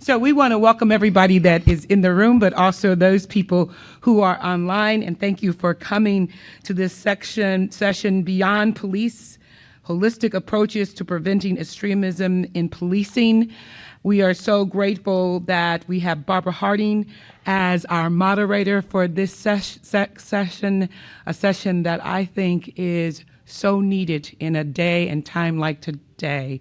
So we want to welcome everybody that is in the room, but also those people who are online. And thank you for coming to this session, Beyond Police, Holistic Approaches to Preventing Extremism in Policing. We are so grateful that we have Barbara Harding as our moderator for this session, a session that I think is so needed in a day and time like today.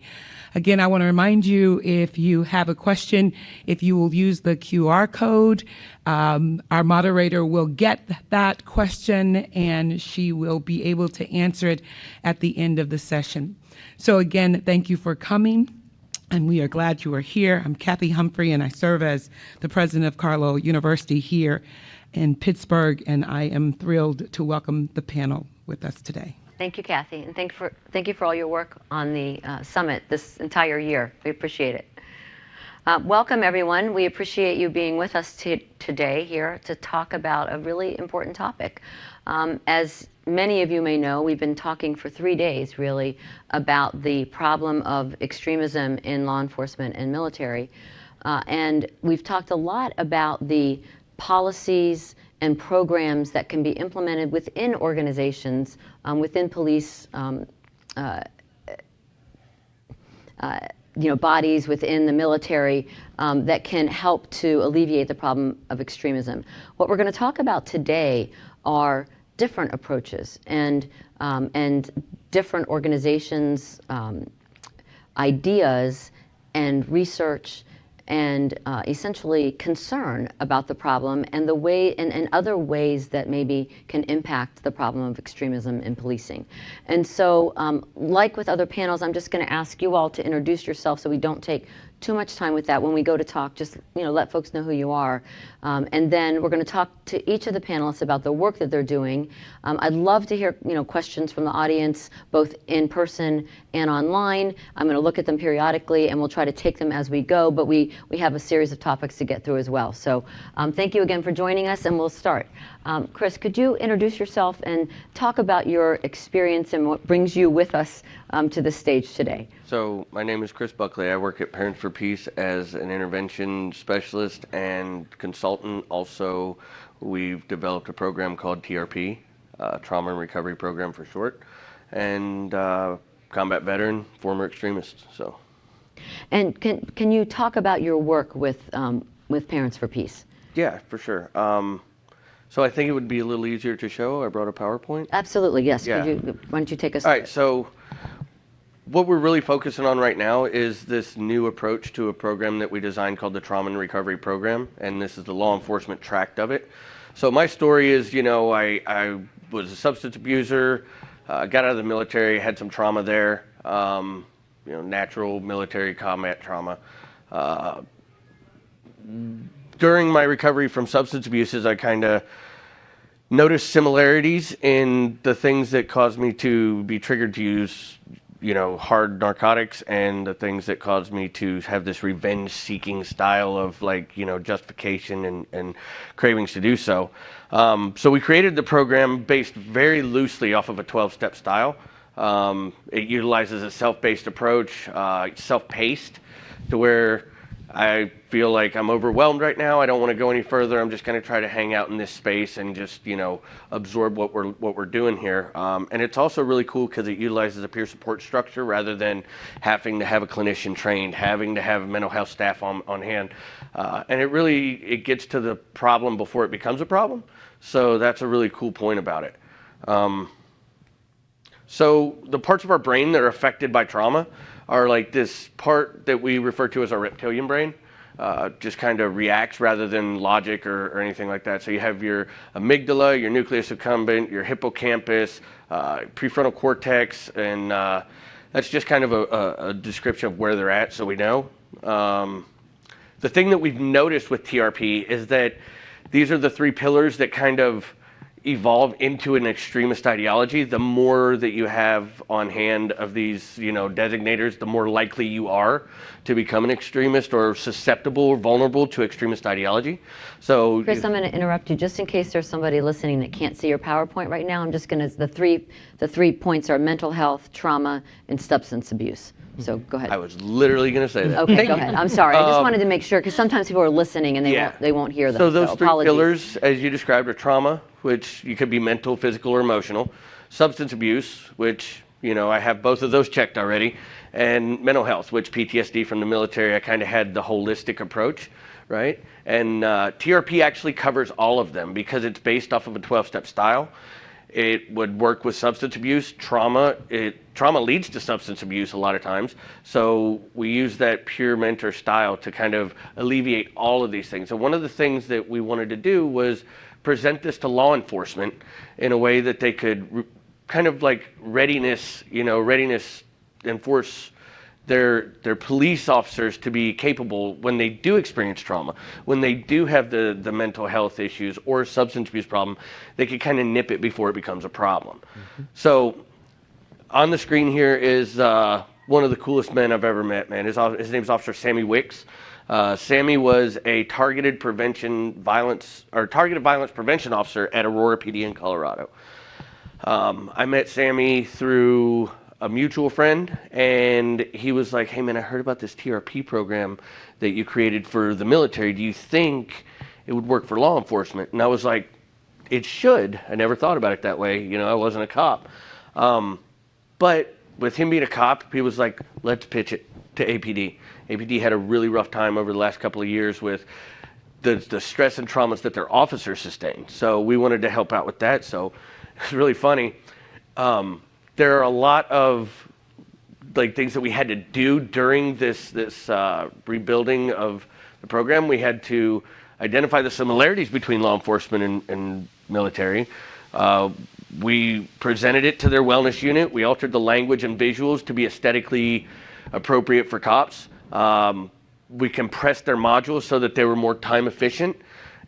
Again, I want to remind you, if you have a question, if you will use the QR code, our moderator will get that question and she will be able to answer it at the end of the session. So again, thank you for coming, and we are glad you are here. I'm Kathy Humphrey, and I serve as the president of Carlow University here in Pittsburgh, and I am thrilled to welcome the panel with us today. Thank you, Kathy, and thank you for all your work on the summit this entire year. We appreciate it. Welcome, everyone. We appreciate you being with us today here to talk about a really important topic. As many of you may know, we've been talking for 3 days, really, about the problem of extremism in law enforcement and military. And we've talked a lot about the policies and programs that can be implemented within organizations, within police bodies, within the military, that can help to alleviate the problem of extremism. What we're going to talk about today are different approaches and different organizations' ideas and research and essentially concern about the problem and the way and other ways that maybe can impact the problem of extremism in policing. And so, like with other panels, I'm just going to ask you all to introduce yourself so we don't take too much time with that. When we go to talk, just let folks know who you are, and then we're going to talk to each of the panelists about the work that they're doing. I'd love to hear questions from the audience, both in person and online. I'm going to look at them periodically, and we'll try to take them as we go. But we have a series of topics to get through as well. So thank you again for joining us, and we'll start. Chris, could you introduce yourself and talk about your experience and what brings you with us to the stage today? So my name is Chris Buckley. I work at Parents for Peace as an intervention specialist and consultant. Also, we've developed a program called TRP, Trauma and Recovery Program for short, and combat veteran, former extremist. So. And can you talk about your work with Parents for Peace? Yeah, for sure. So I think it would be a little easier to show. I brought a PowerPoint. Absolutely, yes. Yeah. Why don't you take us All through right, so what we're really focusing on right now is this new approach to a program that we designed called the Trauma and Recovery Program, and this is the law enforcement tract of it. So my story is, I was a substance abuser, got out of the military, had some trauma there, natural military combat trauma. During my recovery from substance abuses, I kind of noticed similarities in the things that caused me to be triggered to use hard narcotics, and the things that caused me to have this revenge-seeking style of justification and cravings to do so. So we created the program based very loosely off of a 12-step style. It utilizes a self-based approach, self-paced, to where I feel like I'm overwhelmed right now. I don't want to go any further. I'm just going to try to hang out in this space and just, absorb what we're doing here. And it's also really cool because it utilizes a peer support structure rather than having to have a clinician trained, having to have mental health staff on hand. And it gets to the problem before it becomes a problem. So that's a really cool point about it. So the parts of our brain that are affected by trauma are like this part that we refer to as our reptilian brain, just kind of reacts rather than logic or anything like that. So you have your amygdala, your nucleus accumbens, your hippocampus, prefrontal cortex, and that's just kind of a description of where they're at, so we know. The thing that we've noticed with TRP is that these are the 3 pillars that kind of evolve into an extremist ideology. The more that you have on hand of these, designators, the more likely you are to become an extremist or susceptible or vulnerable to extremist ideology. So, Chris, I'm going to interrupt you just in case there's somebody listening that can't see your PowerPoint right now. I'm just going to, the three points are mental health, trauma, and substance abuse. So go ahead. I was literally going to say that. Okay, Thank go you. ahead. I'm sorry. I just wanted to make sure, because sometimes people are listening and Yeah. they won't hear them. So those three apologies. pillars, as you described, are trauma, which you could be mental, physical, or emotional; substance abuse, which I have both of those checked already; and mental health, which PTSD from the military, I kind of had the holistic approach, right? And TRP actually covers all of them because it's based off of a 12-step style. It would work with substance abuse, trauma. Trauma leads to substance abuse a lot of times. So we use that pure mentor style to kind of alleviate all of these things. And one of the things that we wanted to do was present this to law enforcement in a way that they could kind of like readiness enforce their police officers to be capable when they do experience trauma, when they do have the mental health issues or substance abuse problem, they can kind of nip it before it becomes a problem. So on the screen here is one of the coolest men I've ever met, man. His name's Officer Sammy Wicks. Sammy was a targeted violence prevention officer at Aurora PD in Colorado. I met Sammy through a mutual friend, and he was like, "Hey man, I heard about this TRP program that you created for the military. Do you think it would work for law enforcement?" And I was like, "It should." I never thought about it that way. I wasn't a cop. But with him being a cop, he was like, "Let's pitch it to APD." APD had a really rough time over the last couple of years with the stress and traumas that their officers sustained. So we wanted to help out with that. So it's really funny. There are a lot of things that we had to do during this rebuilding of the program. We had to identify the similarities between law enforcement and military. We presented it to their wellness unit. We altered the language and visuals to be aesthetically appropriate for cops. We compressed their modules so that they were more time efficient.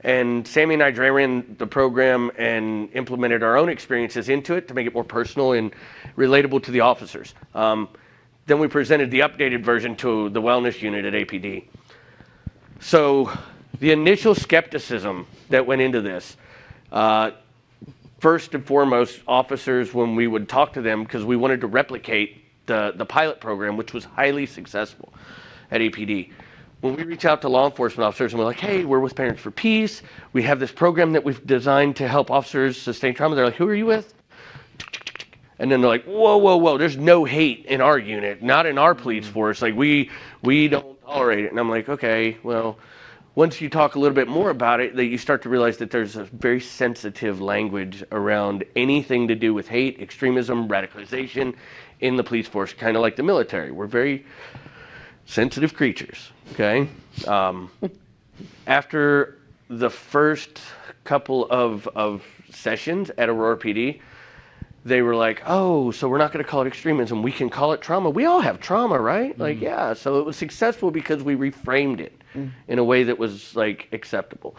And Sammy and I ran the program and implemented our own experiences into it to make it more personal and relatable to the officers. Then we presented the updated version to the wellness unit at APD. So the initial skepticism that went into this, first and foremost, officers, when we would talk to them, because we wanted to replicate the pilot program, which was highly successful at APD. When we reach out to law enforcement officers and we're like, "Hey, we're with Parents for Peace. We have this program that we've designed to help officers sustain trauma." They're like, "Who are you with?" And then they're like, whoa, there's no hate in our unit, not in our police force. Like, we don't tolerate it. And I'm like, okay, well, once you talk a little bit more about it, that you start to realize that there's a very sensitive language around anything to do with hate, extremism, radicalization in the police force, kind of like the military. We're very sensitive creatures, okay? After the first couple of sessions at Aurora PD, they were like, "Oh, so we're not going to call it extremism. We can call it trauma. We all have trauma, right?" Like, yeah. So it was successful because we reframed it in a way that was acceptable.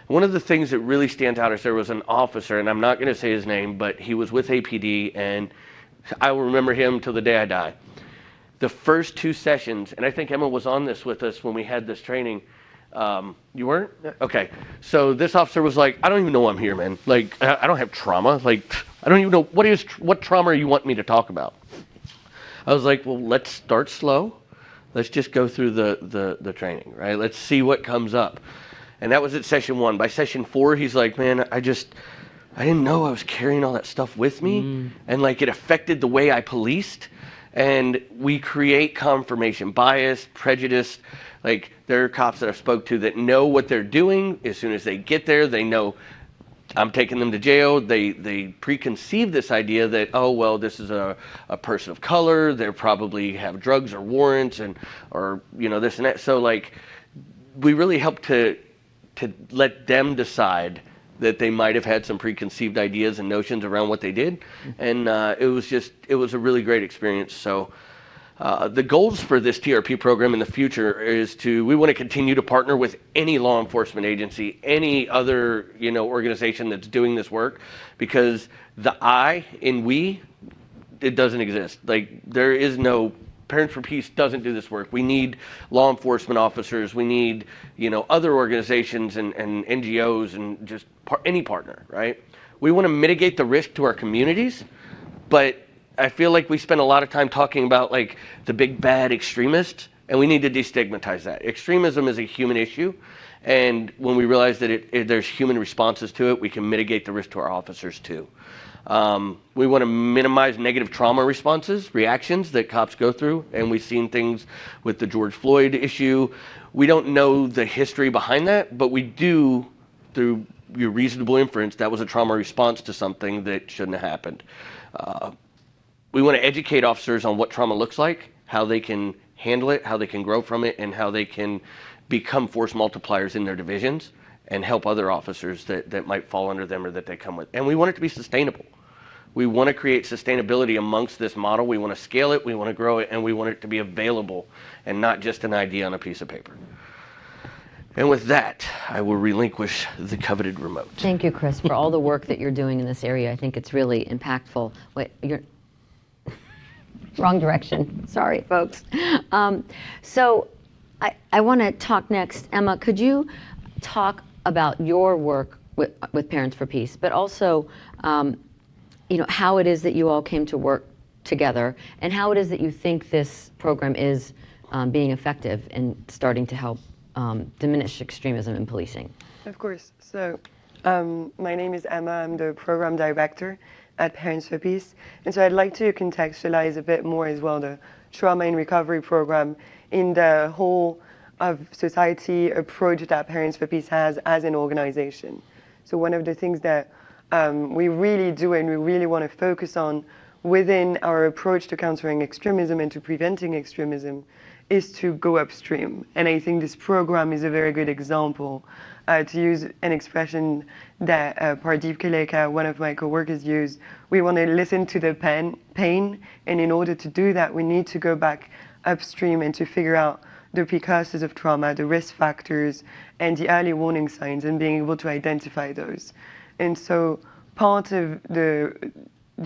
One of the things that really stands out is there was an officer, and I'm not going to say his name, but he was with APD, and I will remember him till the day I die. The first two sessions, and I think Emma was on this with us when we had this training. You weren't? Okay. So this officer was like, "I don't even know I'm here, man. Like, I don't have trauma. Like, I don't even know what trauma you want me to talk about." I was like, "Well, let's start slow. Let's just go through the training, right? Let's see what comes up." And that was at session 1. By session 4, he's like, "Man, I didn't know I was carrying all that stuff with me, and it affected the way I policed." And we create confirmation bias, prejudice. There are cops that I've spoke to that know what they're doing. As soon as they get there, they know I'm taking them to jail. They preconceive this idea that, oh, well, this is a person of color. They probably have drugs or warrants or this and that. So we really help to let them decide that they might have had some preconceived ideas and notions around what they did. And it was a really great experience. So the goals for this TRP program in the future is we want to continue to partner with any law enforcement agency, any other organization that's doing this work, because the I in we, it doesn't exist. There is no Parents for Peace doesn't do this work. We need law enforcement officers. We need other organizations and NGOs and just any partner, right? We want to mitigate the risk to our communities, but I feel like we spend a lot of time talking about like the big bad extremist, and we need to destigmatize that. Extremism is a human issue, and when we realize that there's human responses to it, we can mitigate the risk to our officers too. We want to minimize negative trauma responses, reactions that cops go through, and we've seen things with the George Floyd issue. We don't know the history behind that, but we do, through your reasonable inference, that was a trauma response to something that shouldn't have happened. We want to educate officers on what trauma looks like, how they can handle it, how they can grow from it, and how they can become force multipliers in their divisions and help other officers that might fall under them or that they come with. And we want it to be sustainable. We want to create sustainability amongst this model. We want to scale it, we want to grow it, and we want it to be available and not just an idea on a piece of paper. And with that, I will relinquish the coveted remote. Thank you, Chris, for all the work that you're doing in this area. I think it's really impactful. Wait, you're wrong direction. Sorry, folks. So I want to talk next. Emma, could you talk about your work with Parents for Peace, but also how it is that you all came to work together and how it is that you think this program is being effective in starting to help diminish extremism in policing? Of course. So my name is Emma. I'm the program director at Parents for Peace. And so I'd like to contextualize a bit more as well the trauma and recovery program in the whole of society approach that Parents for Peace has as an organization. So one of the things that we really do and we really want to focus on within our approach to countering extremism and to preventing extremism is to go upstream. And I think this program is a very good example. To use an expression that Pardeep Kaleka, one of my coworkers, used, we want to listen to the pain, and in order to do that, we need to go back upstream and to figure out the precursors of trauma, the risk factors, and the early warning signs, and being able to identify those. And so part of the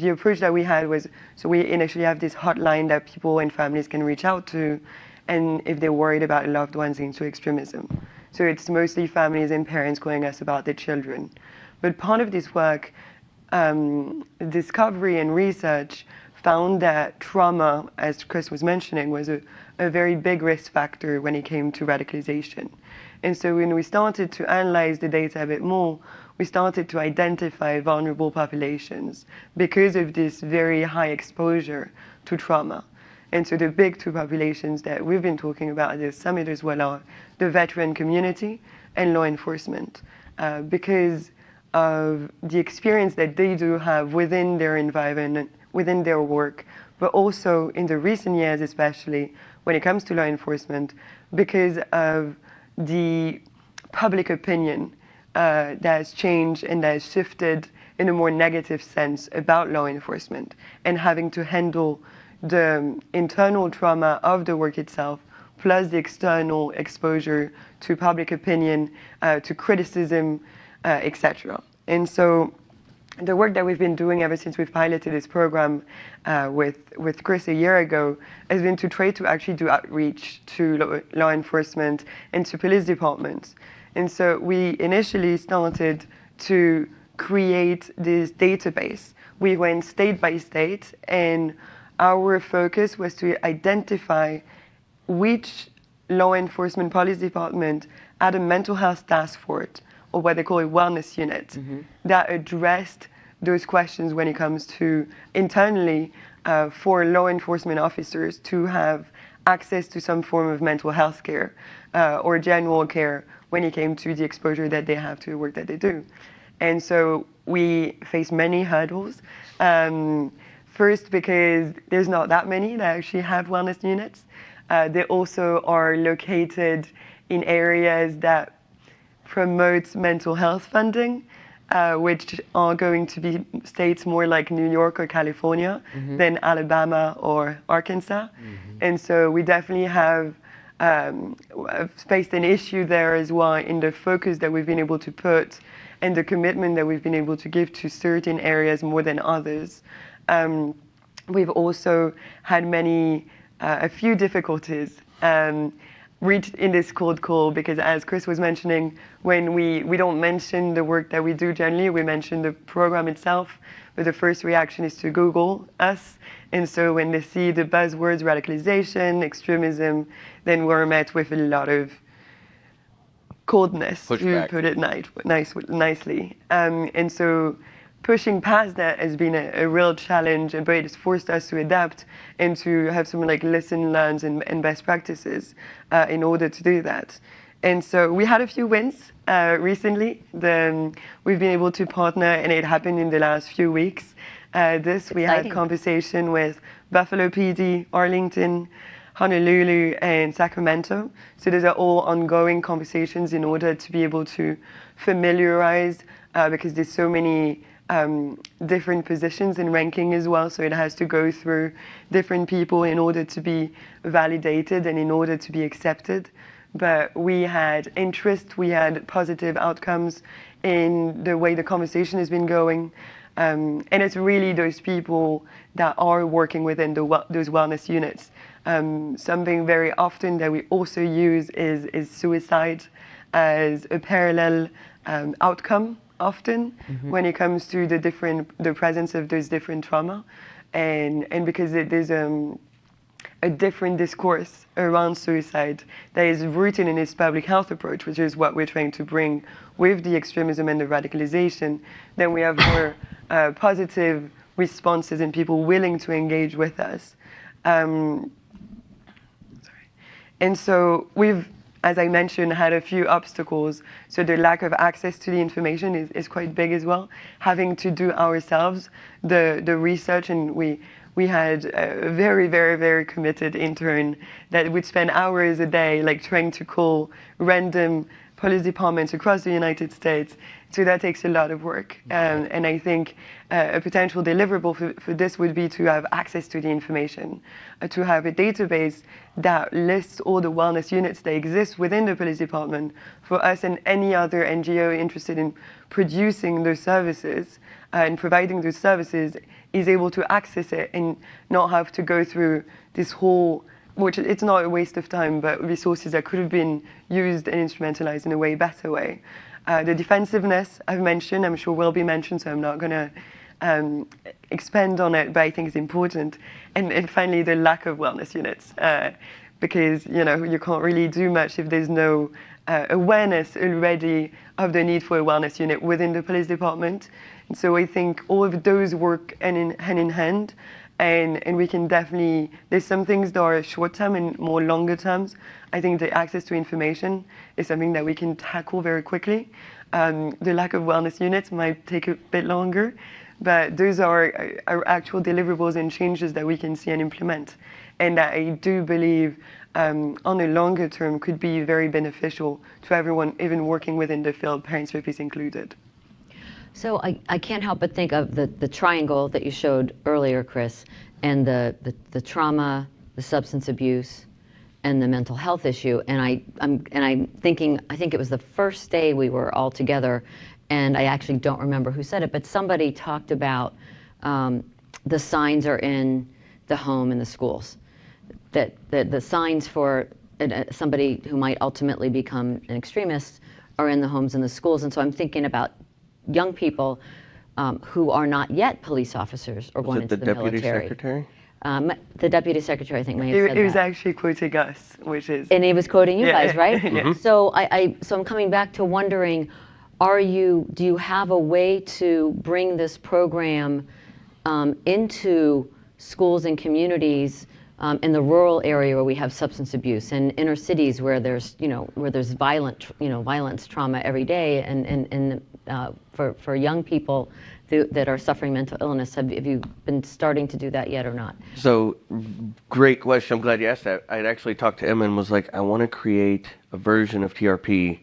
approach that we had was, so we initially have this hotline that people and families can reach out to, and if they're worried about loved ones into extremism. So it's mostly families and parents calling us about their children. But part of this work, discovery and research found that trauma, as Chris was mentioning, was a very big risk factor when it came to radicalization. And so when we started to analyze the data a bit more, we started to identify vulnerable populations because of this very high exposure to trauma. And so the big two populations that we've been talking about at this summit as well are the veteran community and law enforcement, because of the experience that they do have within their environment, within their work, but also in the recent years, especially when it comes to law enforcement, because of the public opinion that has changed and that has shifted in a more negative sense about law enforcement and having to handle the internal trauma of the work itself, plus the external exposure to public opinion, to criticism, etc. And so the work that we've been doing ever since we've piloted this program with Chris a year ago has been to try to actually do outreach to law enforcement and to police departments. And so we initially started to create this database. We went state by state, and our focus was to identify which law enforcement police department had a mental health task force, or what they call a wellness unit, that addressed those questions when it comes to internally for law enforcement officers to have access to some form of mental health care or general care when it came to the exposure that they have to the work that they do. And so we face many hurdles. First, because there's not that many that actually have wellness units. They also are located in areas that promote mental health funding, which are going to be states more like New York or California than Alabama or Arkansas. And so we definitely have faced an issue there as well in the focus that we've been able to put and the commitment that we've been able to give to certain areas more than others. We've also had a few difficulties. reach in this cold call, because as Chris was mentioning, when we don't mention the work that we do generally, we mention the program itself, but the first reaction is to Google us. And so when they see the buzzwords radicalization, extremism, then we're met with a lot of coldness, Pushback. to put it nicely. And so pushing past that has been a real challenge, but it's forced us to adapt and to have some like lesson learned and best practices in order to do that. And so we had a few wins recently. We've been able to partner, and it happened in the last few weeks. We had conversation with Buffalo PD, Arlington, Honolulu, and Sacramento. So these are all ongoing conversations in order to be able to familiarize, because there's so many different positions in ranking as well. So it has to go through different people in order to be validated and in order to be accepted. But we had interest, we had positive outcomes in the way the conversation has been going. And it's really those people that are working within those wellness units. Something very often that we also use is suicide as a parallel outcome often when it comes to the presence of those different trauma. And because there's a different discourse around suicide that is rooted in its public health approach, which is what we're trying to bring with the extremism and the radicalization, then we have more positive responses and people willing to engage with us. And so we've, as I mentioned, had a few obstacles. So the lack of access to the information is quite big as well. Having to do ourselves the research, and we had a very, very, very committed intern that would spend hours a day like trying to call random police departments across the United States. So that takes a lot of work. And I think a potential deliverable for this would be to have access to the information, to have a database that lists all the wellness units that exist within the police department for us and any other NGO interested in producing those services and providing those services is able to access it and not have to go through this whole, which it's not a waste of time, but resources that could have been used and instrumentalized in a way better way. The defensiveness I've mentioned, I'm sure will be mentioned, so I'm not going to expand on it, but I think it's important. And finally, the lack of wellness units, because you can't really do much if there's no awareness already of the need for a wellness unit within the police department. And so I think all of those work hand in hand. And we can definitely, there's some things that are short term and more longer terms. I think the access to information is something that we can tackle very quickly. The lack of wellness units might take a bit longer, but those are actual deliverables and changes that we can see and implement. And that I do believe on a longer term could be very beneficial to everyone, even working within the field, parents, therapists included. So I can't help but think of the triangle that you showed earlier, Chris, and the trauma, the substance abuse, and the mental health issue. And I'm thinking, I think it was the first day we were all together, and I actually don't remember who said it, but somebody talked about the signs are in the home and the schools. That the signs for somebody who might ultimately become an extremist are in the homes and the schools. And so I'm thinking about young people who are not yet police officers or going into the military. Was it the deputy secretary? The deputy secretary, I think, may have said It was that. actually quoting us, which is... And he was quoting you guys, right? Yeah. So so I'm coming back to wondering, do you have a way to bring this program into schools and communities in the rural area where we have substance abuse, and inner cities where there's violence, trauma every day, and for young people that are suffering mental illness? Have you been starting to do that yet or not? So, great question. I'm glad you asked that. I'd actually talked to Emma and was like, I want to create a version of TRP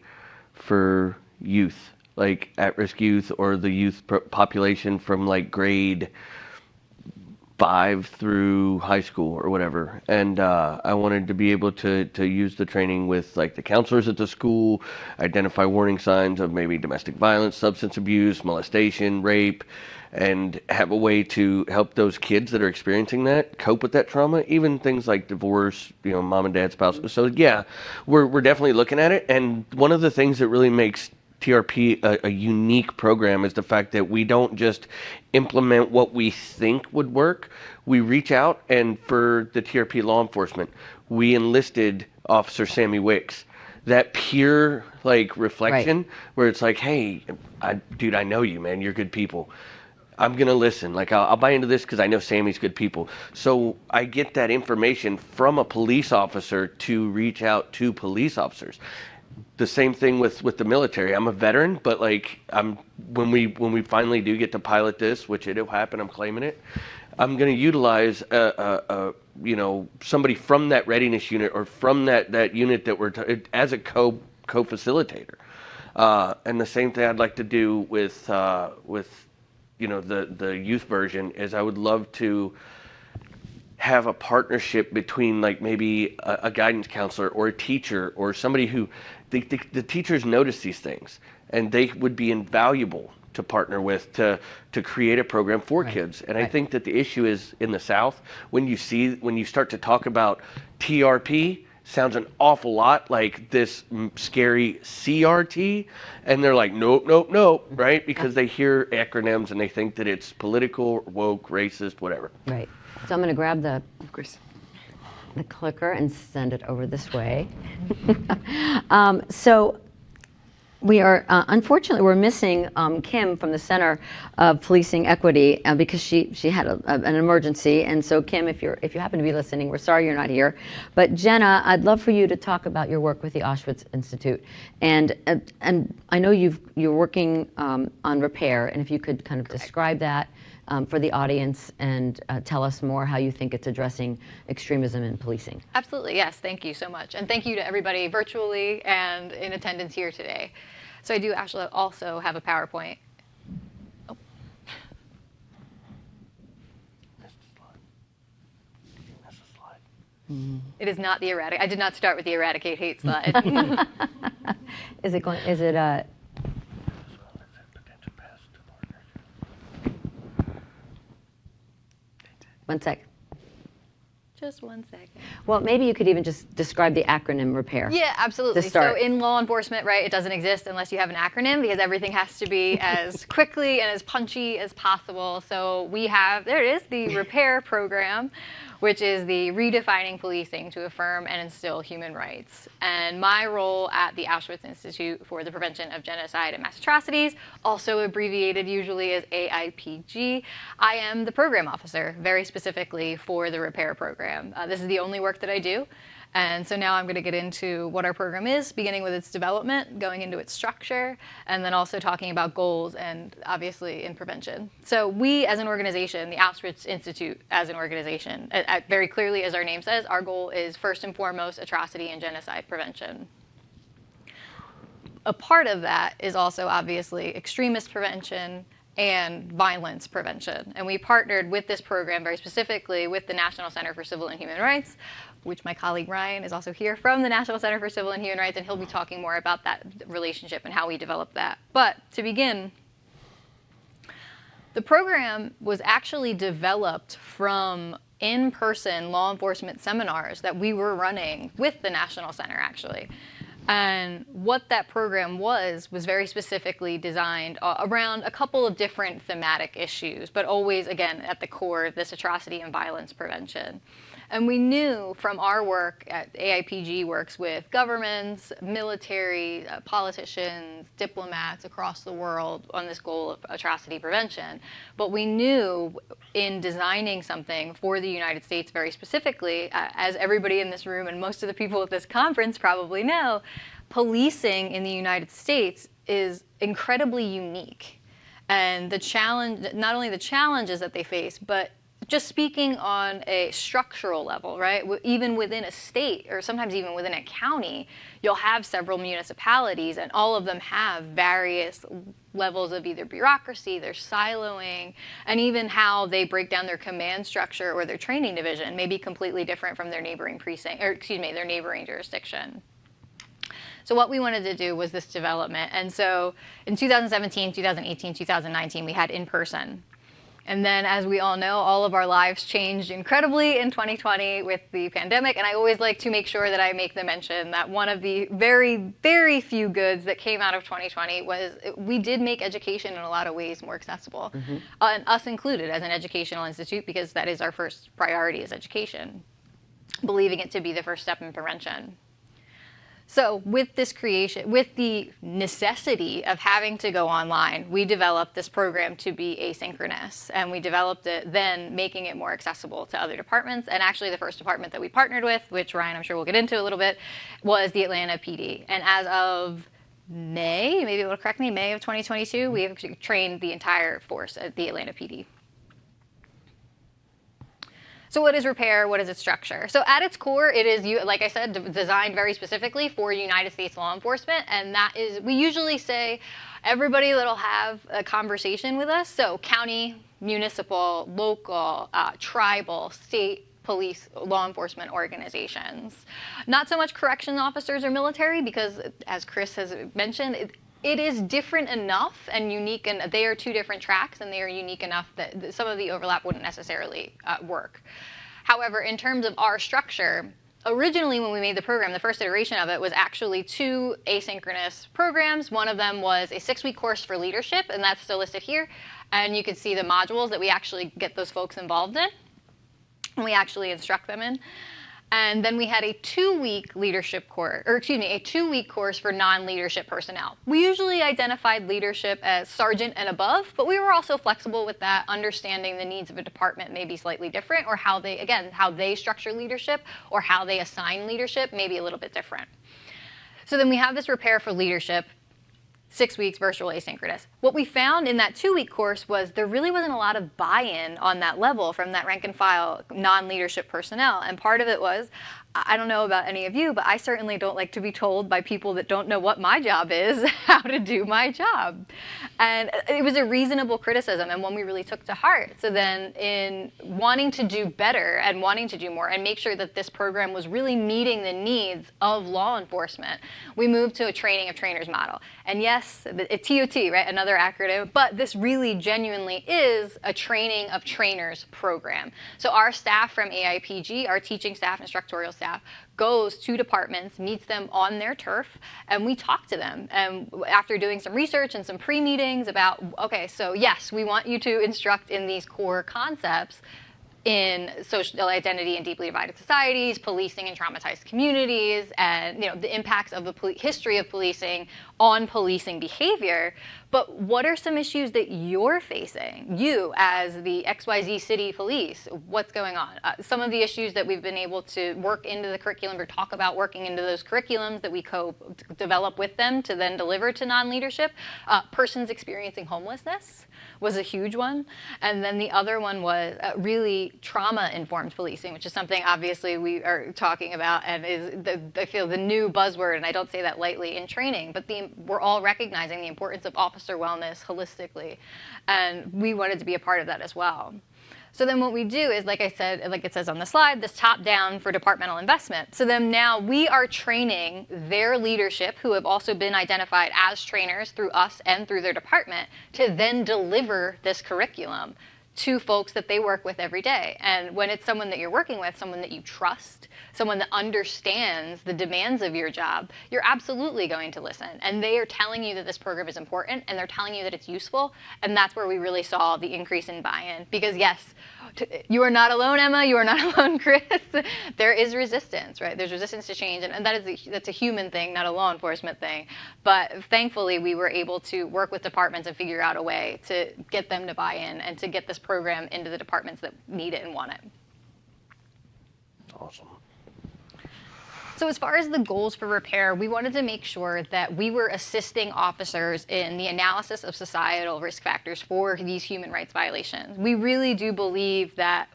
for youth, like at-risk youth or the youth population from like grade 5 through high school or whatever, and I wanted to be able to use the training with like the counselors at the school, identify warning signs of maybe domestic violence, substance abuse, molestation, rape, and have a way to help those kids that are experiencing that cope with that trauma, even things like divorce, mom and dad, spouse. So yeah, we're definitely looking at it, and one of the things that really makes TRP a unique program is the fact that we don't just implement what we think would work. We reach out, and for the TRP law enforcement, we enlisted Officer Sammy Wicks. That pure reflection where it's like, hey, dude, I know you, man. You're good people. I'm going to listen. I'll buy into this because I know Sammy's good people. So I get that information from a police officer to reach out to police officers. The same thing with the military. I'm a veteran, but when we finally do get to pilot this, which it'll happen, I'm claiming it. I'm going to utilize somebody from that readiness unit or from that unit that as a co-facilitator. And the same thing I'd like to do with the youth version is I would love to have a partnership between maybe a guidance counselor or a teacher or somebody who the teachers notice these things and they would be invaluable to partner with to create a program for kids. And I think that the issue is in the South when you start to talk about TRP, sounds an awful lot like this scary CRT, and they're like, nope, right? Because they hear acronyms and they think that it's political, woke, racist, whatever. Right. So I'm going to grab the Of course. clicker and send it over this way. So we are, unfortunately, we're missing Kim from the Center of Policing Equity because she had an emergency. And so Kim, if you happen to be listening, we're sorry you're not here. But Jenna, I'd love for you to talk about your work with the Auschwitz Institute. And I know you're working on repair, and if you could kind of describe that for the audience and tell us more how you think it's addressing extremism in policing. Absolutely, yes. Thank you so much. And thank you to everybody virtually and in attendance here today. So I do actually also have a PowerPoint. Oh. It is not the Eradicate. I did not start with the Eradicate hate slide. Is it? One sec. Just 1 second. Well, maybe you could even just describe the acronym repair. Yeah, absolutely. To start. So in law enforcement, right, it doesn't exist unless you have an acronym because everything has to be as quickly and as punchy as possible. So there it is, the repair program, which is the redefining policing to affirm and instill human rights. And my role at the Auschwitz Institute for the Prevention of Genocide and Mass Atrocities, also abbreviated usually as AIPG, I am the program officer, very specifically for the repair program. This is the only work that I do. And so now I'm going to get into what our program is, beginning with its development, going into its structure, and then also talking about goals and obviously in prevention. So we as an organization, the Auschwitz Institute as an organization, very clearly as our name says, our goal is first and foremost atrocity and genocide prevention. A part of that is also obviously extremist prevention and violence prevention. And we partnered with this program very specifically with the National Center for Civil and Human Rights, which my colleague Ryan is also here from the National Center for Civil and Human Rights, and he'll be talking more about that relationship and how we developed that. But to begin, the program was actually developed from in-person law enforcement seminars that we were running with the National Center, actually. And what that program was very specifically designed around a couple of different thematic issues, but always, again, at the core, this atrocity and violence prevention. And we knew from our work at AIPG works with governments, military, politicians, diplomats across the world on this goal of atrocity prevention. But we knew in designing something for the United States very specifically, as everybody in this room and most of the people at this conference probably know, policing in the United States is incredibly unique. And the challenge, not only the challenges that they face, but just speaking on a structural level, right? Even within a state, or sometimes even within a county, you'll have several municipalities, and all of them have various levels of either bureaucracy, their siloing, and even how they break down their command structure or their training division may be completely different from their neighboring precinct, or excuse me, their neighboring jurisdiction. So what we wanted to do was this development. And so in 2017, 2018, 2019, we had in-person. And then, as we all know, all of our lives changed incredibly in 2020 with the pandemic. And I always like to make sure that I make the mention that one of the very, very few goods that came out of 2020 was we did make education in a lot of ways more accessible, and us included as an educational institute, because that is our first priority is education, believing it to be the first step in prevention. So with this creation, with the necessity of having to go online, we developed this program to be asynchronous, and we developed it then making it more accessible to other departments. And actually the first department that we partnered with, which Ryan I'm sure we'll get into a little bit, was the Atlanta PD. And as of May, maybe it will correct me, May of 2022, we have trained the entire force at the Atlanta PD. So what is repair? What is its structure? So at its core, it is, like I said, designed very specifically for United States law enforcement. And that is, we usually say, everybody that'll have a conversation with us, so county, municipal, local, tribal, state, police, law enforcement organizations. Not so much corrections officers or military, because as Chris has mentioned, it is different enough and unique, and they are two different tracks, and they are unique enough that some of the overlap wouldn't necessarily work. However, in terms of our structure, originally when we made the program, the first iteration of it was actually 2 asynchronous programs. One of them was a 6-week course for leadership, and that's still listed here. And you can see the modules that we actually get those folks involved in, and we actually instruct them in. And then we had a 2-week leadership course, or excuse me, a 2-week course for non-leadership personnel. We usually identified leadership as sergeant and above, but we were also flexible with that, understanding the needs of a department may be slightly different, or how they, again, how they structure leadership or how they assign leadership may be a little bit different. So then we have this repair for leadership, 6 weeks virtual asynchronous. What we found in that 2-week course was there really wasn't a lot of buy-in on that level from that rank and file non-leadership personnel. And part of it was, I don't know about any of you, but I certainly don't like to be told by people that don't know what my job is how to do my job. And it was a reasonable criticism and one we really took to heart. So then in wanting to do better and wanting to do more and make sure that this program was really meeting the needs of law enforcement, we moved to a training of trainers model. And yes, it's TOT, right? Another acronym, but this really genuinely is a training of trainers program. So our staff from AIPG, our teaching staff, instructorial staff, goes to departments, meets them on their turf, and we talk to them. And after doing some research and some pre-meetings about, okay, so yes, we want you to instruct in these core concepts in social identity and deeply divided societies, policing and traumatized communities, and the impacts of the history of policing on policing behavior. But what are some issues that you're facing, you as the XYZ city police? What's going on? Some of the issues that we've been able to work into the curriculum or talk about working into those curriculums that we co-develop with them to then deliver to non-leadership. Persons experiencing homelessness was a huge one. And then the other one was really trauma-informed policing, which is something obviously we are talking about and is, I feel, the new buzzword, and I don't say that lightly, in training, but we're all recognizing the importance of officer wellness holistically, and we wanted to be a part of that as well. So then what we do is, like I said, like it says on the slide, this top-down for departmental investment. So then now we are training their leadership, who have also been identified as trainers through us and through their department, to then deliver this curriculum to folks that they work with every day. And when it's someone that you're working with, someone that you trust, someone that understands the demands of your job, you're absolutely going to listen. And they are telling you that this program is important, and they're telling you that it's useful. And that's where we really saw the increase in buy-in. Because yes, you are not alone, Emma. You are not alone, Chris. There is resistance, right? There's resistance to change, and that's a human thing, not a law enforcement thing. But thankfully, we were able to work with departments and figure out a way to get them to buy in and to get this program into the departments that need it and want it. Awesome. So as far as the goals for repair, we wanted to make sure that we were assisting officers in the analysis of societal risk factors for these human rights violations. We really do believe that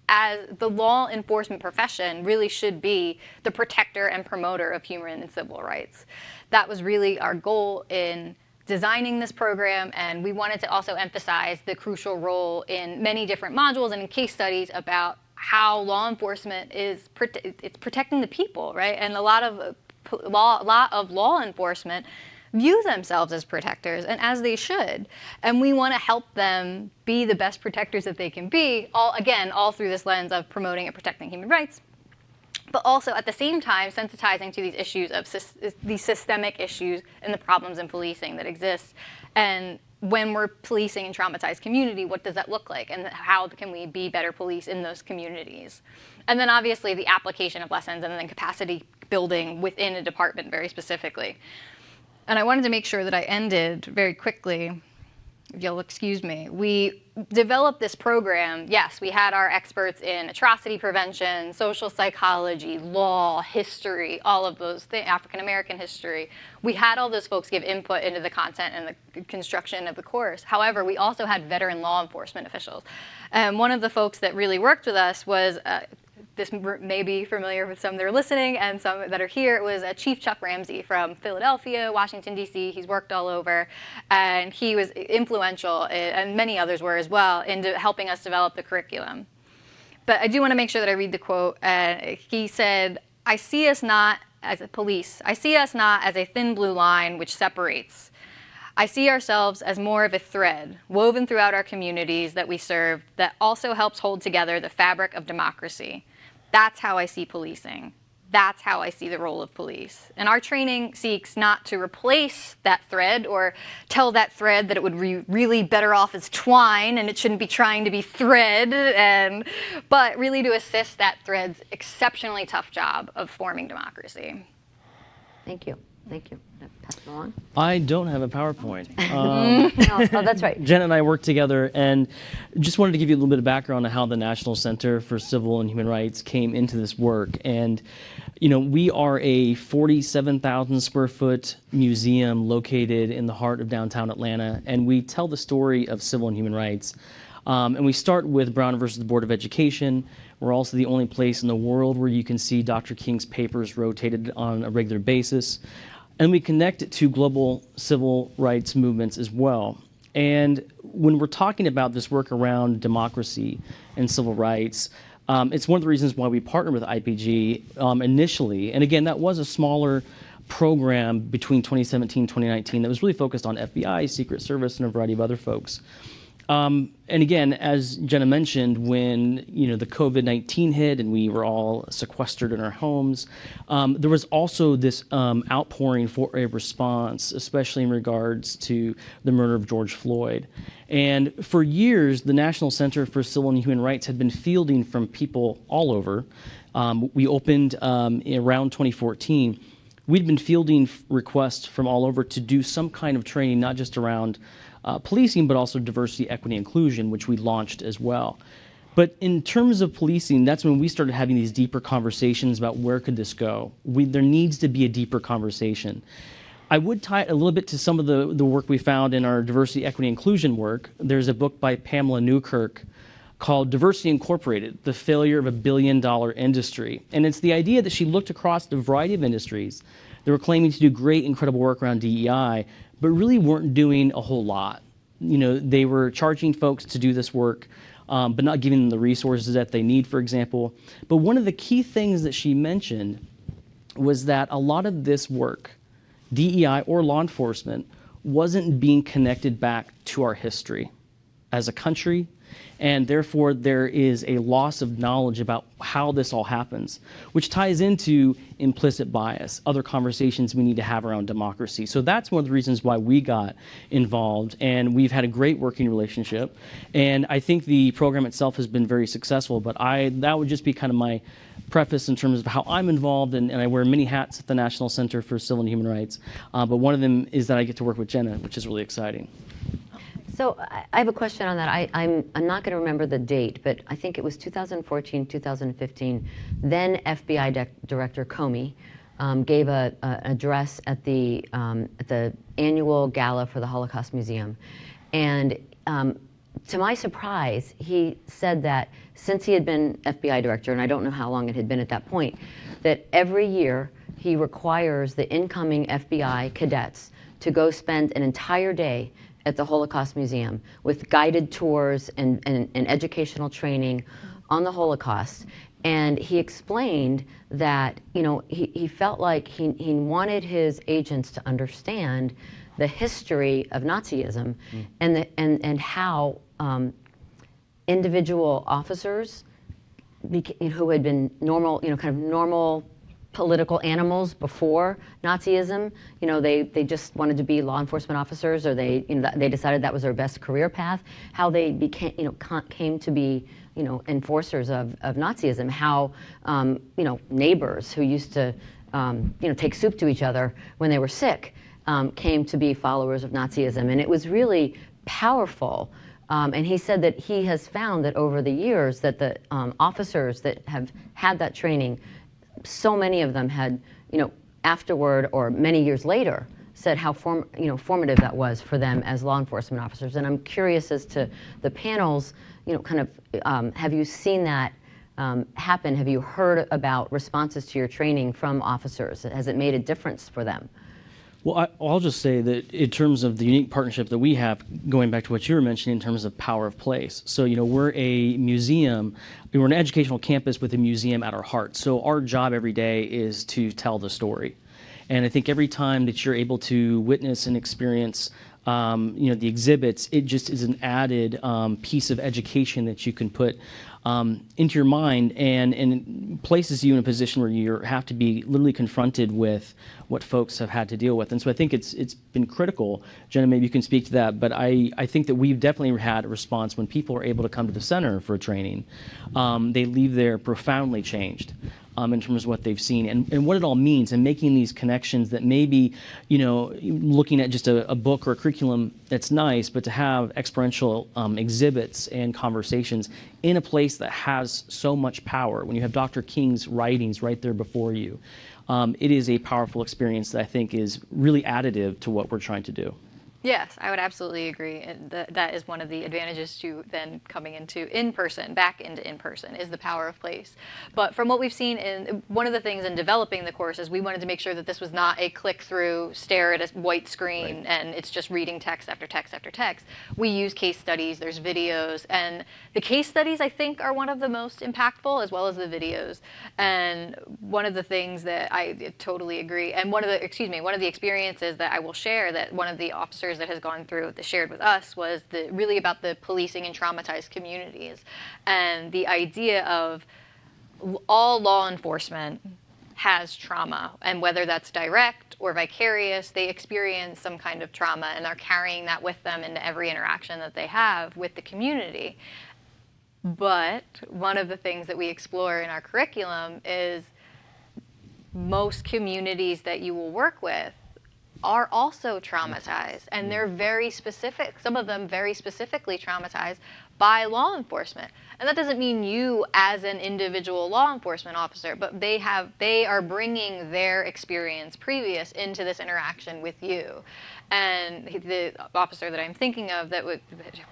as the law enforcement profession really should be the protector and promoter of human and civil rights. That was really our goal in designing this program, and we wanted to also emphasize the crucial role in many different modules and in case studies about how law enforcement is it's protecting the people, right? And a lot of law enforcement view themselves as protectors, and as they should. And we want to help them be the best protectors that they can be, all through this lens of promoting and protecting human rights, but also at the same time sensitizing to these issues of these systemic issues and the problems in policing that exist. And when we're policing in traumatized community, what does that look like? And how can we be better police in those communities? And then obviously the application of lessons and then capacity building within a department very specifically. And I wanted to make sure that I ended very quickly, if you'll excuse me. We developed this program. Yes, we had our experts in atrocity prevention, social psychology, law, history, all of those things, African American history. We had all those folks give input into the content and the construction of the course. However, we also had veteran law enforcement officials. And one of the folks that really worked with us was this may be familiar with some that are listening and some that are here. It was Chief Chuck Ramsey from Philadelphia, Washington, D.C. He's worked all over, and he was influential, and many others were as well, in helping us develop the curriculum. But I do want to make sure that I read the quote. He said, "I see us not as a police. I see us not as a thin blue line which separates. I see ourselves as more of a thread woven throughout our communities that we serve that also helps hold together the fabric of democracy. That's how I see policing. That's how I see the role of police." And our training seeks not to replace that thread or tell that thread that it would be really better off as twine and it shouldn't be trying to be thread, but really to assist that thread's exceptionally tough job of forming democracy. Thank you. Thank you. Pass it along. I don't have a PowerPoint. Oh, that's right. Jen and I worked together, and just wanted to give you a little bit of background on how the National Center for Civil and Human Rights came into this work. And, you know, we are a 47,000 square foot museum located in the heart of downtown Atlanta, and we tell the story of civil and human rights. And we start with Brown versus the Board of Education. We're also the only place in the world where you can see Dr. King's papers rotated on a regular basis. And we connect it to global civil rights movements as well. And when we're talking about this work around democracy and civil rights, it's one of the reasons why we partnered with IPG initially. And again, that was a smaller program between 2017 and 2019 that was really focused on FBI, Secret Service, and a variety of other folks. And again, as Jenna mentioned, when the COVID-19 hit and we were all sequestered in our homes, there was also this outpouring for a response, especially in regards to the murder of George Floyd. And for years, the National Center for Civil and Human Rights had been fielding from people all over. We opened around 2014. We'd been fielding requests from all over to do some kind of training, not just around policing, but also diversity, equity, inclusion, which we launched as well. But in terms of policing, that's when we started having these deeper conversations about where could this go. There needs to be a deeper conversation. I would tie it a little bit to some of the work we found in our diversity, equity, inclusion work. There's a book by Pamela Newkirk called Diversity Incorporated, The Failure of a $1 billion Industry. And it's the idea that she looked across the variety of industries that were claiming to do great, incredible work around DEI, but really weren't doing a whole lot. They were charging folks to do this work, but not giving them the resources that they need, for example. But one of the key things that she mentioned was that a lot of this work, DEI or law enforcement, wasn't being connected back to our history as a country, and therefore there is a loss of knowledge about how this all happens, which ties into implicit bias, other conversations we need to have around democracy. So that's one of the reasons why we got involved, and we've had a great working relationship. And I think the program itself has been very successful, but that would just be kind of my preface in terms of how I'm involved, and I wear many hats at the National Center for Civil and Human Rights. But one of them is that I get to work with Jenna, which is really exciting. So I have a question on that. I'm not going to remember the date, but I think it was 2014, 2015. Then FBI Director Comey gave an address at the annual gala for the Holocaust Museum. And to my surprise, he said that since he had been FBI Director, and I don't know how long it had been at that point, that every year he requires the incoming FBI cadets to go spend an entire day at the Holocaust Museum with guided tours and educational training on the Holocaust. And he explained that, you know, he felt like he wanted his agents to understand the history of Nazism and how individual officers who had been normal, you know, kind of normal political animals before Nazism, you know, they just wanted to be law enforcement officers, or they decided that was their best career path, how they became, you know, came to be, you know, enforcers of Nazism, how, you know, neighbors who used to, you know, take soup to each other when they were sick came to be followers of Nazism. And it was really powerful. And he said that he has found that over the years that the officers that have had that training, so many of them had, you know, afterward or many years later, said how formative that was for them as law enforcement officers. And I'm curious as to the panels, you know, kind of, have you seen that happen? Have you heard about responses to your training from officers? Has it made a difference for them? Well, I'll just say that in terms of the unique partnership that we have, going back to what you were mentioning in terms of power of place. So, you know, we're a museum, we're an educational campus with a museum at our heart. So our job every day is to tell the story. And I think every time that you're able to witness and experience you know, the exhibits, it just is an added piece of education that you can put into your mind, and places you in a position where you have to be literally confronted with what folks have had to deal with. And so I think it's been critical. Jenna, maybe you can speak to that, but I think that we've definitely had a response when people are able to come to the center for training. They leave there profoundly changed. In terms of what they've seen and what it all means, and making these connections that maybe, you know, looking at just a book or a curriculum that's nice, but to have experiential exhibits and conversations in a place that has so much power. When you have Dr. King's writings right there before you, it is a powerful experience that I think is really additive to what we're trying to do. Yes, I would absolutely agree. And that is one of the advantages to then coming into in-person, back into in-person, is the power of place. But from what we've seen, one of the things in developing the course is we wanted to make sure that this was not a click-through, stare at a white screen, right, and it's just reading text after text after text. We use case studies, there's videos, and the case studies, I think, are one of the most impactful, as well as the videos. And one of the things that I totally agree, and one of the experiences that I will share that one of the officers that has gone through that shared with us was really about the policing in traumatized communities, and the idea of all law enforcement has trauma, and whether that's direct or vicarious, they experience some kind of trauma, and they're carrying that with them into every interaction that they have with the community. But one of the things that we explore in our curriculum is most communities that you will work with are also traumatized, and they're very specific, some of them very specifically traumatized by law enforcement. And that doesn't mean you as an individual law enforcement officer, but they are bringing their experience previous into this interaction with you. And the officer that I'm thinking of that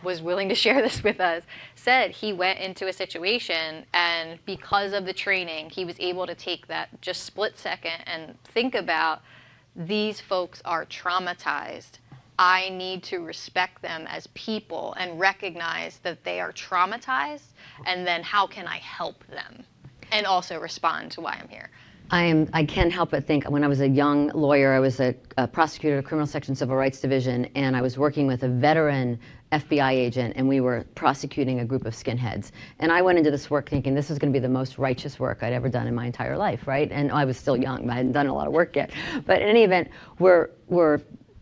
was willing to share this with us said he went into a situation, and because of the training, he was able to take that just split second and think about, these folks are traumatized. I need to respect them as people and recognize that they are traumatized, and then how can I help them and also respond to why I'm here. I can't help but think, when I was a young lawyer, I was a prosecutor of Criminal Section Civil Rights Division, and I was working with a veteran FBI agent, and we were prosecuting a group of skinheads. And I went into this work thinking this was going to be the most righteous work I'd ever done in my entire life, right? And I was still young, I hadn't done a lot of work yet. But in any event,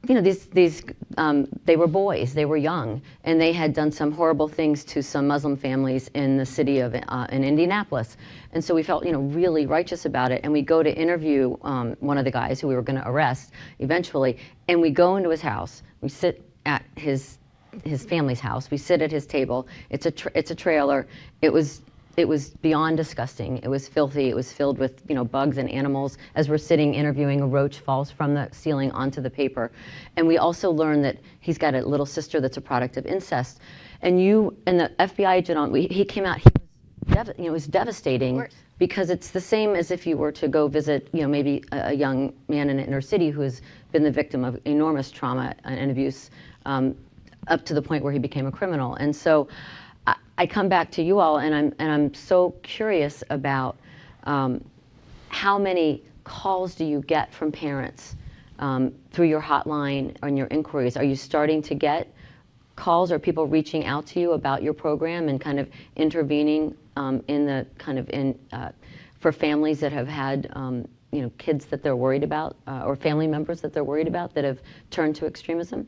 you know, they were boys, they were young, and they had done some horrible things to some Muslim families in the city of in Indianapolis. And so we felt, you know, really righteous about it. And we go to interview one of the guys who we were going to arrest eventually, and we go into his house. We sit at his family's house. We sit at his table. It's a trailer. It was beyond disgusting. It was filthy. It was filled with, you know, bugs and animals. As we're sitting interviewing, a roach falls from the ceiling onto the paper. And we also learn that he's got a little sister that's a product of incest. And the FBI agent he came out, he was it was devastating course. because it's the same as if you were to go visit, maybe a young man in an inner city who has been the victim of enormous trauma and abuse up to the point where he became a criminal. And so I come back to you all, and I'm so curious about how many calls do you get from parents through your hotline and your inquiries? Are you starting to get calls or people reaching out to you about your program and kind of intervening for families that have had kids that they're worried about or family members that they're worried about that have turned to extremism?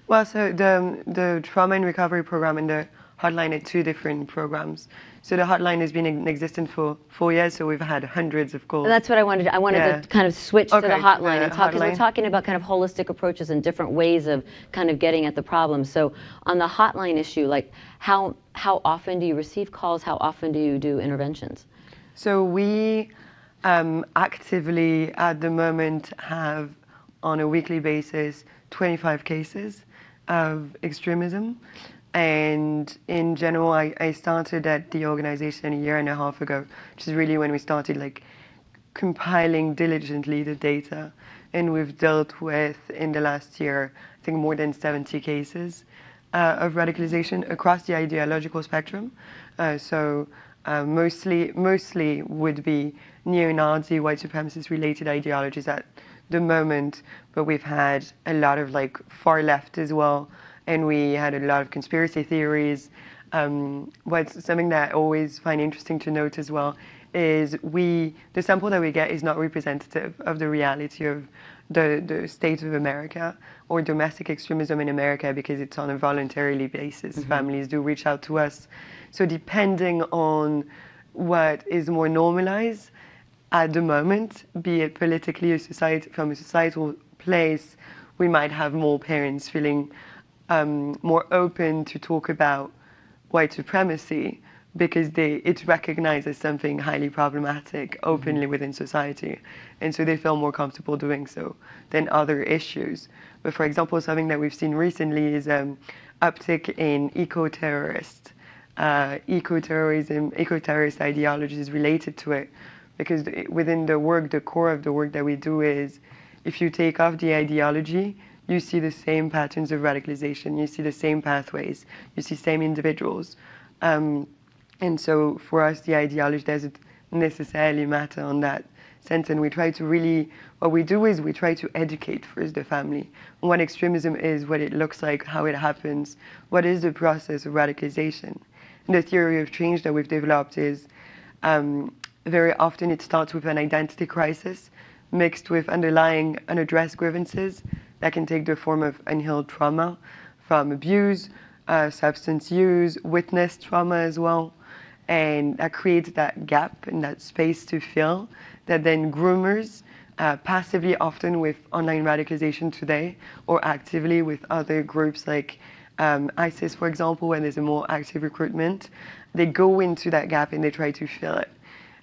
Well, so the trauma and recovery program and the hotline are two different programs. So the hotline has been in existence for 4 years, so we've had hundreds of calls. That's what I wanted. I wanted to kind of switch to the Okay, hotline the and talk, because we're hotline. talking about kind of holistic approaches and different ways of kind of getting at the problem. So on the hotline issue, like how often do you receive calls? How often do you do interventions? So we actively, at the moment, have on a weekly basis 25 cases of extremism. And in general, I started at the organization a year and a half ago, which is really when we started like compiling diligently the data. And we've dealt with, in the last year, I think more than 70 cases of radicalization across the ideological spectrum. Mostly would be neo-Nazi, white supremacist related ideologies at the moment, but we've had a lot of like far left as well, and we had a lot of conspiracy theories. What's something that I always find interesting to note as well is the sample that we get is not representative of the reality of the state of America or domestic extremism in America, because it's on a voluntarily basis. Families do reach out to us. So depending on what is more normalized at the moment, be it politically or from a societal place, we might have more parents feeling more open to talk about white supremacy because it's recognized as something highly problematic openly within society. And so they feel more comfortable doing so than other issues. But for example, something that we've seen recently is uptick in eco-terrorist ideologies related to it. Because within the core of the work that we do is, if you take off the ideology, you see the same patterns of radicalization, you see the same pathways, you see same individuals. And so for us, the ideology doesn't necessarily matter on that sense. And we try to what we do is we try to educate first the family on what extremism is, what it looks like, how it happens, what is the process of radicalization. And the theory of change that we've developed is very often it starts with an identity crisis mixed with underlying unaddressed grievances that can take the form of unhealed trauma from abuse, substance use, witnessed trauma as well. And that creates that gap and that space to fill that then groomers, passively often with online radicalization today, or actively with other groups like ISIS, for example, when there's a more active recruitment, they go into that gap and they try to fill it.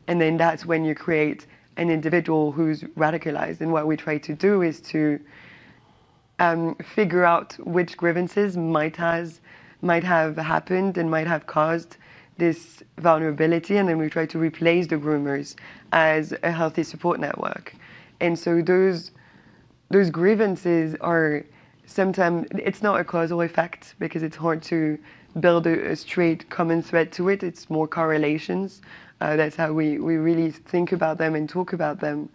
And then that's when you create an individual who's radicalized. And what we try to do is to figure out which grievances might have happened and might have caused this vulnerability, and then we try to replace the groomers as a healthy support network. And so those grievances are sometimes, it's not a causal effect because it's hard to build a straight common thread to it. It's more correlations. That's how we really think about them and talk about them.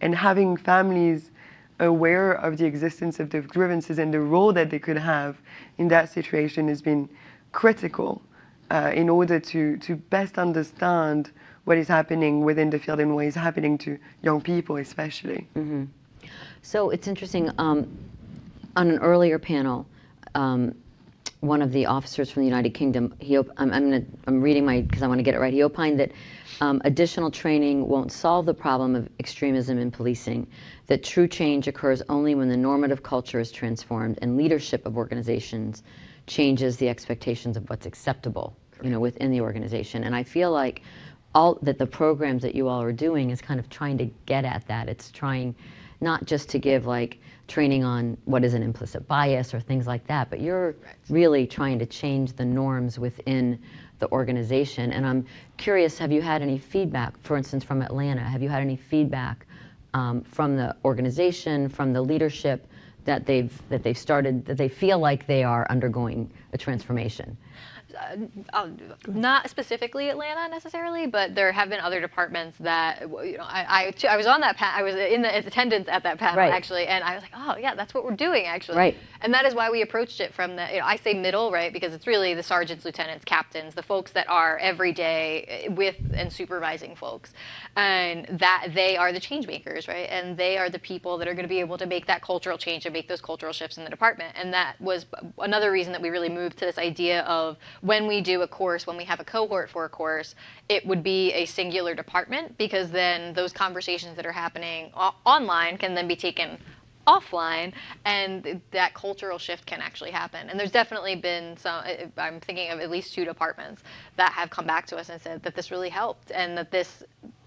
And having families aware of the existence of the grievances and the role that they could have in that situation has been critical in order to best understand what is happening within the field and what is happening to young people especially. Mm-hmm. So it's interesting, on an earlier panel, one of the officers from the United Kingdom, I'm reading because I want to get it right, he opined that additional training won't solve the problem of extremism in policing, that true change occurs only when the normative culture is transformed and leadership of organizations changes the expectations of what's acceptable, within the organization. And I feel like that the programs that you all are doing is kind of trying to get at that. It's trying not just to give like training on what is an implicit bias or things like that, but you're really trying to change the norms within the organization. And I'm curious, have you had any feedback, for instance, from Atlanta? Have you had any feedback from the organization, from the leadership, that they've started, that they feel like they are undergoing a transformation? Not specifically Atlanta necessarily, but there have been other departments that, you know, I was on that I was in the attendance at that panel, Right. actually, and I was like, oh yeah, that's what we're doing actually. Right. And that is why we approached it from the, you know, I say middle, right, because it's really the sergeants, lieutenants, captains, the folks that are every day with and supervising folks, and that they are the change makers, right, and they are the people that are going to be able to make that cultural change and make those cultural shifts in the department. And that was another reason that we really moved to this idea of, when we do a course, when we have a cohort for a course, it would be a singular department, because then those conversations that are happening online can then be taken offline, and that cultural shift can actually happen. And there's definitely been some, I'm thinking of at least 2 departments that have come back to us and said that this really helped, and that this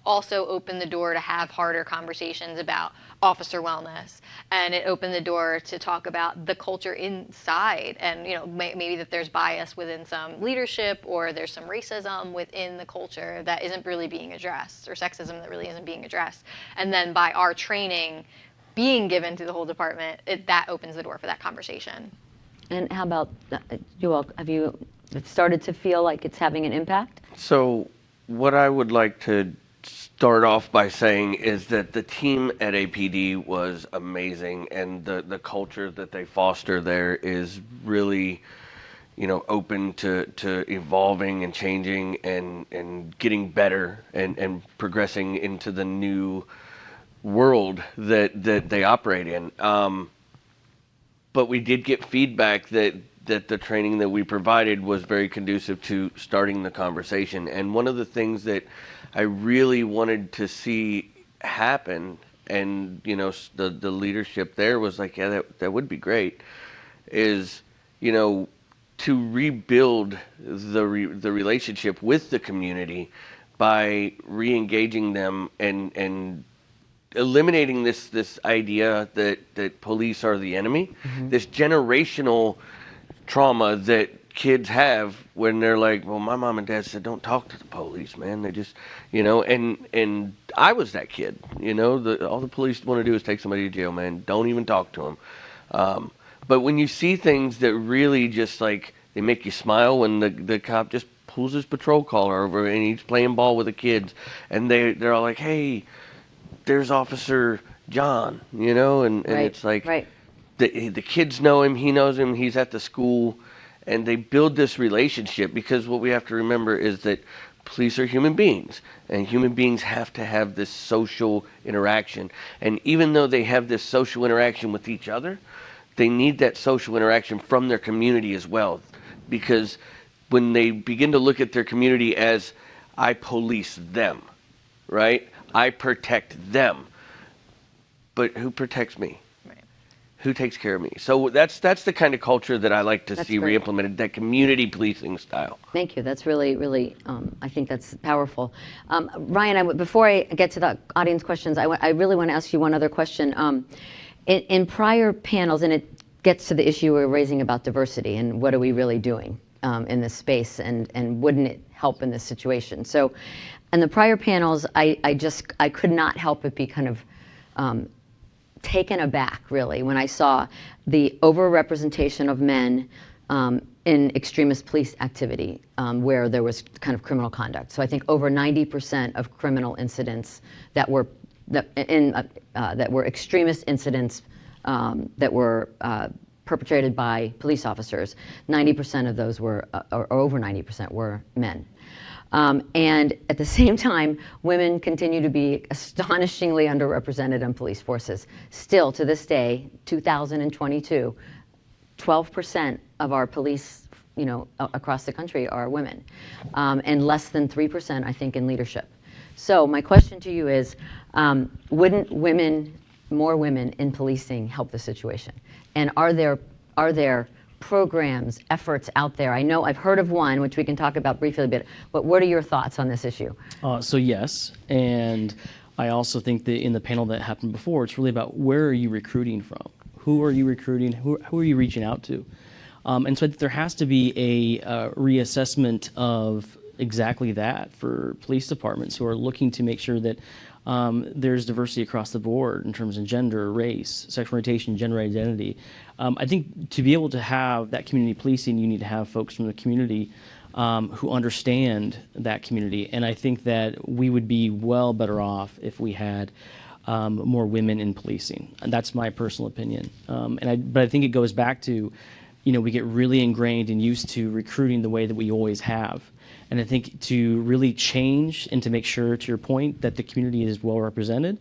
also opened the door to have harder conversations about officer wellness, and it opened the door to talk about the culture inside, and, you know, maybe that there's bias within some leadership, or there's some racism within the culture that isn't really being addressed, or sexism that really isn't being addressed. And then by our training being given to the whole department, that opens the door for that conversation. And how about you all? Have you started to feel like it's having an impact? So what I would like to start off by saying is that the team at APD was amazing, and the culture that they foster there is really, you know, open to evolving and changing and getting better and progressing into the new world that they operate in. But we did get feedback that the training that we provided was very conducive to starting the conversation. And one of the things that I really wanted to see happen, and, you know, the leadership there was like, yeah, that would be great, is, you know, to rebuild the relationship with the community by re-engaging them and eliminating this idea that police are the enemy, this generational trauma that kids have when they're like, well, my mom and dad said don't talk to the police, man. They just, you know, and I was that kid, you know, all the police want to do is take somebody to jail, man. Don't even talk to them. But when you see things that really just, like, they make you smile, when the cop just pulls his patrol collar over and he's playing ball with the kids, and they're all like, hey, there's Officer John, you know, and Right, it's like, right. the kids know him, he knows him, he's at the school, and they build this relationship, because what we have to remember is that police are human beings, and human beings have to have this social interaction. And even though they have this social interaction with each other, they need that social interaction from their community as well, because when they begin to look at their community as, I police them, right? I protect them. But who protects me? Right. Who takes care of me? So that's the kind of culture that I like to That's see great. re-implemented, that community policing style. Thank you. That's really, really, I think that's powerful. Ryan, before I get to the audience questions, I really want to ask you one other question. In prior panels, and it gets to the issue we're raising about diversity and what are we really doing in this space, and wouldn't it help in this situation? So in the prior panels, I could not help but be kind of taken aback, really, when I saw the overrepresentation of men in extremist police activity, where there was kind of criminal conduct. So I think over 90% of criminal incidents that were extremist incidents that were perpetrated by police officers, 90% of those were, or over 90% were men. And at the same time, women continue to be astonishingly underrepresented in police forces. Still, to this day, 2022, 12% of our police, you know, across the country are women, and less than 3%, I think, in leadership. So my question to you is, wouldn't more women in policing help the situation? And are there programs, efforts out there? I know I've heard of one, which we can talk about briefly a bit, but what are your thoughts on this issue? So yes, and I also think that in the panel that happened before, it's really about where are you recruiting from? Who are you recruiting? Who are you reaching out to? And so I think there has to be a reassessment of exactly that for police departments who are looking to make sure that there's diversity across the board in terms of gender, race, sexual orientation, gender identity. I think to be able to have that community policing, you need to have folks from the community who understand that community. And I think that we would be well better off if we had more women in policing. And that's my personal opinion. But I think it goes back to, we get really ingrained and used to recruiting the way that we always have. And I think to really change and to make sure, to your point, that the community is well represented,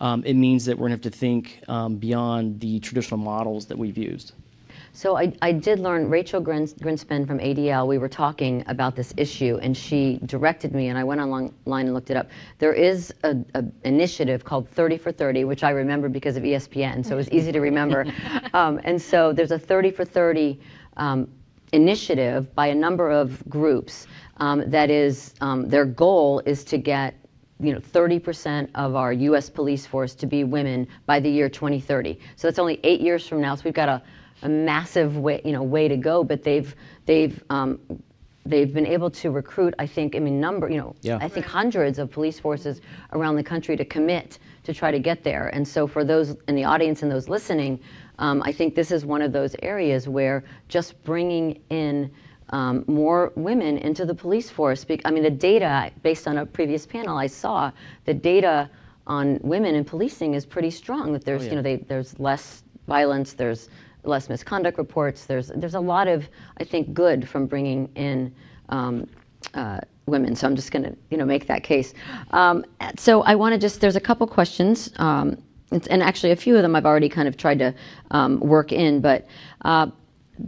it means that we're going to have to think beyond the traditional models that we've used. So I did learn, Rachel Grinspan from ADL, we were talking about this issue, and she directed me, and I went online and looked it up. There is an initiative called 30 for 30, which I remember because of ESPN, so it was easy to remember. And so there's a 30 for 30 initiative by a number of groups that is, their goal is to get 30% of our U.S. police force to be women by the year 2030. So that's only 8 years from now. So we've got a massive way, way to go. But they've been able to recruit, I think, I think hundreds of police forces around the country to commit to try to get there. And so for those in the audience and those listening, I think this is one of those areas where just bringing in more women into the police force. The data, based on a previous panel I saw, the data on women in policing is pretty strong. That there's, there's less violence, there's less misconduct reports. There's a lot of, I think, good from bringing in women. So I'm just going to make that case. So I want to there's a couple questions, and actually a few of them I've already kind of tried to work in, but.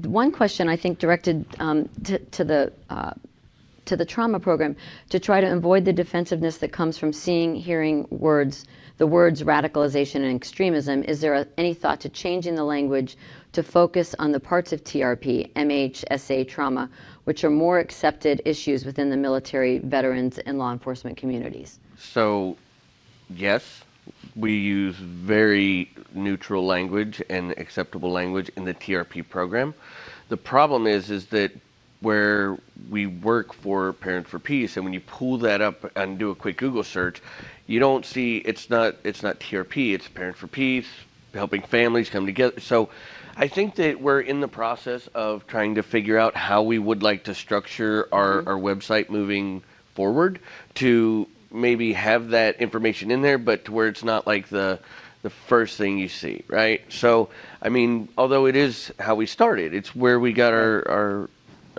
One question I think directed to the trauma program, to try to avoid the defensiveness that comes from hearing the words radicalization and extremism. Is there any thought to changing the language to focus on the parts of TRP, MH, SA, trauma, which are more accepted issues within the military, veterans, and law enforcement communities? So, yes. We use very neutral language and acceptable language in the TRP program. The problem is that where we work for Parents for Peace, and when you pull that up and do a quick Google search, you don't see it's not TRP, it's Parents for Peace, helping families come together. So I think that we're in the process of trying to figure out how we would like to structure our website moving forward to maybe have that information in there, but to where it's not like the first thing you see, right? So, although it is how we started, it's where we got our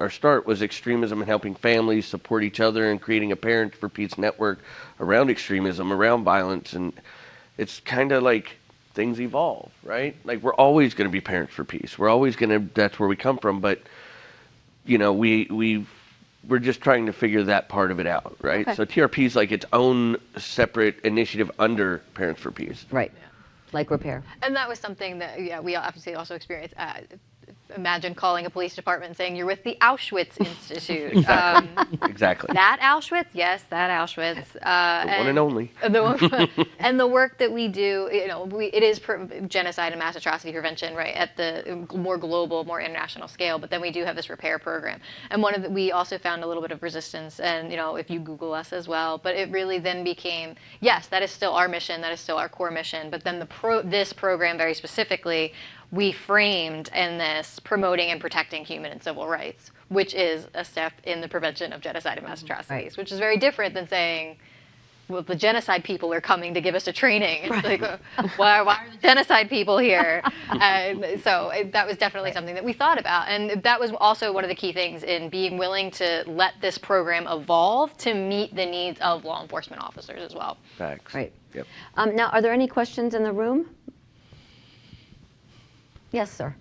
start was extremism and helping families support each other and creating a Parents for Peace network around extremism, around violence, and it's kind of like things evolve, right? Like we're always going to be Parents for Peace. We're always going to, that's where we come from, but we're just trying to figure that part of it out, right? Okay. So TRP is like its own separate initiative under Parents for Peace. Right. Like repair. And that was something that we obviously also experienced. Imagine calling a police department and saying you're with the Auschwitz Institute. Exactly. That Auschwitz? Yes, that Auschwitz. The one and only. And the work that we do, it is genocide and mass atrocity prevention, right, at the more global, more international scale. But then we do have this repair program. And we also found a little bit of resistance. And, if you Google us as well. But it really then became, yes, that is still our mission. That is still our core mission. But then this program very specifically, we framed in this promoting and protecting human and civil rights, which is a step in the prevention of genocide and mass atrocities, which is very different than saying, well, the genocide people are coming to give us a training. It's like, why are the genocide people here? So that was definitely something that we thought about. And that was also one of the key things in being willing to let this program evolve to meet the needs of law enforcement officers as well. Facts. Right. Yep. Now, are there any questions in the room? Yes, sir.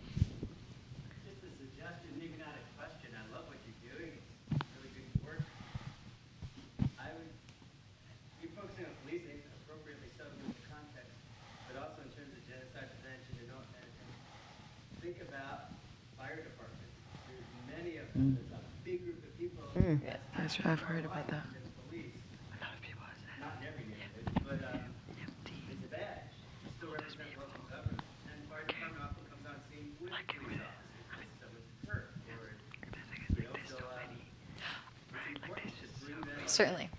Just a suggestion, maybe not a question. I love what you're doing. It's really good work. I would be focusing on policing, appropriately so in the context, but also in terms of genocide prevention and think about fire departments. There's many of them. There's a big group of people. That's right, I've heard about that. Police. Not in every neighborhood, but it's a badge. You still represent local government. And fire department often comes on scene with police officers if someone's hurt. certainly.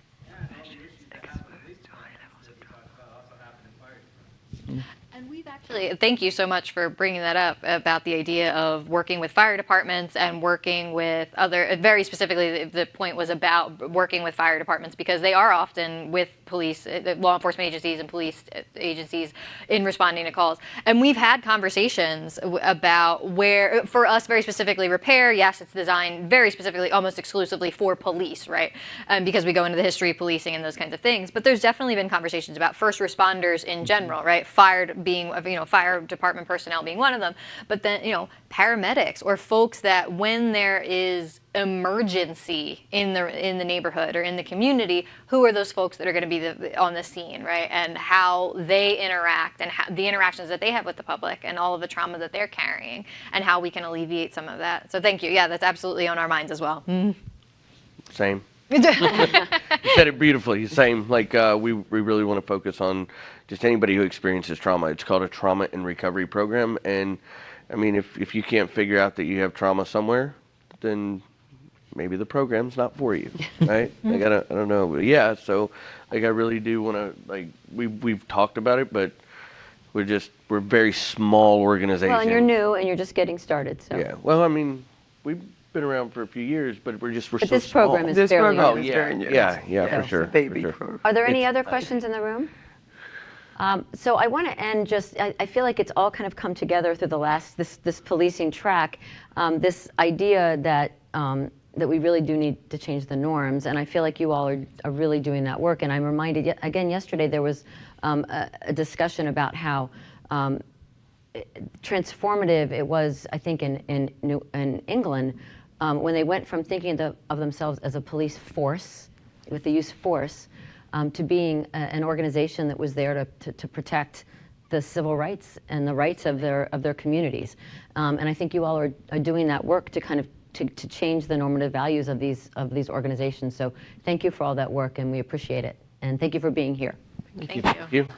And we've actually, thank you so much for bringing that up about the idea of working with fire departments and working with other, very specifically, the point was about working with fire departments because they are often with police, law enforcement agencies and police agencies in responding to calls. And we've had conversations about where, for us very specifically, repair, yes, it's designed very specifically, almost exclusively for police, right? Because we go into the history of policing and those kinds of things. But there's definitely been conversations about first responders in general, right? Fire being, fire department personnel being one of them, but then, paramedics or folks that when there is emergency in the neighborhood or in the community, who are those folks that are going to be on the scene, right? And how they interact and the interactions that they have with the public and all of the trauma that they're carrying and how we can alleviate some of that. So thank you. Yeah, that's absolutely on our minds as well. Same. You said it beautifully. Same. Like we really want to focus on just anybody who experiences trauma. It's called a trauma and recovery program. And I mean, if you can't figure out that you have trauma somewhere, then maybe the program's not for you, right? Like I don't know, but yeah. So like I really do want to like we've talked about it, but we're a very small organization. Well, and you're new and you're just getting started. So yeah. Well, I mean, we've been around for a few years, but we're but so this small. program is This fairly program new. is yeah, very new. yeah, for sure. It's a baby for sure. program. Are there any other questions in the room? So I want to end just, I feel like it's all kind of come together through the last, this policing track, this idea that we really do need to change the norms. And I feel like you all are really doing that work. And I'm reminded, again, yesterday there was a discussion about how transformative it was, I think, in England, when they went from thinking of themselves as a police force, with the use of force, to being an organization that was there to protect the civil rights and the rights of their communities. And I think you all are doing that work to kind of to change the normative values of these organizations. So thank you for all that work, and we appreciate it. And thank you for being here. Thank you. Thank you.